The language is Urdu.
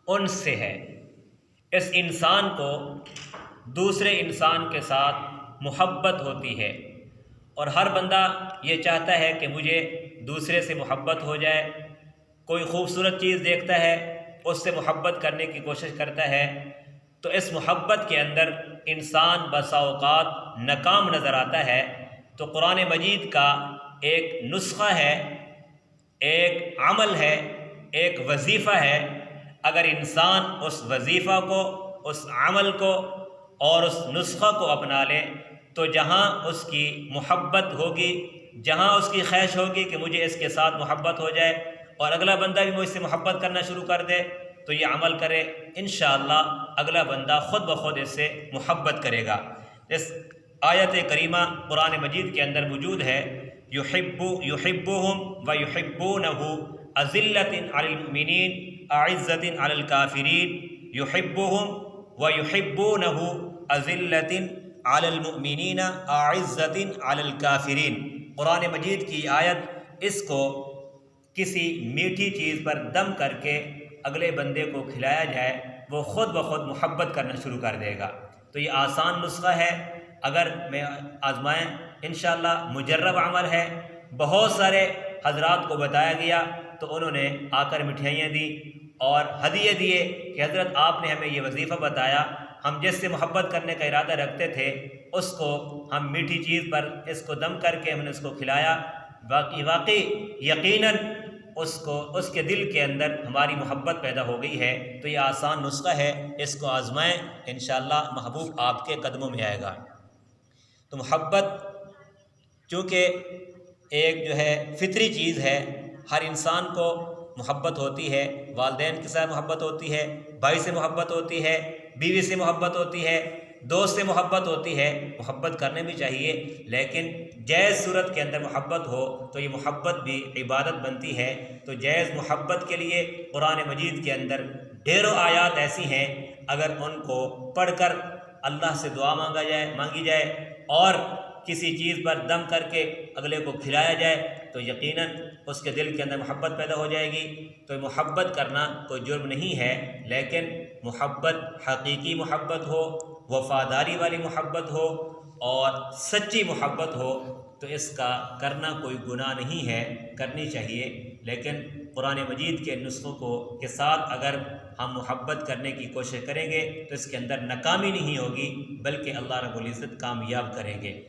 انس سے ہے۔ اس انسان کو دوسرے انسان کے ساتھ محبت ہوتی ہے، اور ہر بندہ یہ چاہتا ہے کہ مجھے دوسرے سے محبت ہو جائے۔ کوئی خوبصورت چیز دیکھتا ہے، اس سے محبت کرنے کی کوشش کرتا ہے، تو اس محبت کے اندر انسان بسا اوقات ناکام نظر آتا ہے۔ تو قرآن مجید کا ایک نسخہ ہے، ایک عمل ہے، ایک وظیفہ ہے۔ اگر انسان اس وظیفہ کو، اس عمل کو اور اس نسخہ کو اپنا لے، تو جہاں اس کی محبت ہوگی، جہاں اس کی خواہش ہوگی کہ مجھے اس کے ساتھ محبت ہو جائے، اور اگلا بندہ بھی مجھ سے محبت کرنا شروع کر دے، تو یہ عمل کرے، انشاءاللہ اگلا بندہ خود بخود اس سے محبت کرے گا۔ اس آیت کریمہ قرآن مجید کے اندر موجود ہے، یحبہم ویحبونہ اذلۃ علی المؤمنین اعزۃ علی الکافرین، یحبہم ویحبونہ اذلۃ علی المؤمنین اعزۃ علی الکافرین۔ قرآن مجید کی آیت، اس کو کسی میٹھی چیز پر دم کر کے اگلے بندے کو کھلایا جائے، وہ خود بخود محبت کرنا شروع کر دے گا۔ تو یہ آسان نسخہ ہے، اگر میں آزمائیں، انشاءاللہ مجرب عمل ہے۔ بہت سارے حضرات کو بتایا گیا تو انہوں نے آ کر مٹھائیاں دی اور ہدیے دیے کہ حضرت آپ نے ہمیں یہ وظیفہ بتایا، ہم جس سے محبت کرنے کا ارادہ رکھتے تھے اس کو ہم میٹھی چیز پر اس کو دم کر کے ہم نے اس کو کھلایا، واقعی یقیناً اس کے دل کے اندر ہماری محبت پیدا ہو گئی ہے۔ تو یہ آسان نسخہ ہے، اس کو آزمائیں، انشاءاللہ محبوب آپ کے قدموں میں آئے گا۔ تو محبت چونکہ ایک جو ہے فطری چیز ہے، ہر انسان کو محبت ہوتی ہے، والدین کے ساتھ محبت ہوتی ہے، بھائی سے محبت ہوتی ہے، بیوی سے محبت ہوتی ہے، دوست سے محبت ہوتی ہے۔ محبت کرنے بھی چاہیے، لیکن جائز صورت کے اندر محبت ہو تو یہ محبت بھی عبادت بنتی ہے۔ تو جائز محبت کے لیے قرآن مجید کے اندر ڈھیروں آیات ایسی ہیں، اگر ان کو پڑھ کر اللہ سے دعا مانگی جائے اور کسی چیز پر دم کر کے اگلے کو کھلایا جائے تو یقیناً اس کے دل کے اندر محبت پیدا ہو جائے گی۔ تو محبت کرنا کوئی جرم نہیں ہے، لیکن محبت حقیقی محبت ہو، وفاداری والی محبت ہو اور سچی محبت ہو تو اس کا کرنا کوئی گناہ نہیں ہے، کرنی چاہیے۔ لیکن قرآن مجید کے نسخوں کے ساتھ اگر ہم محبت کرنے کی کوشش کریں گے تو اس کے اندر ناکامی نہیں ہوگی، بلکہ اللہ رب العزت کامیاب کریں گے۔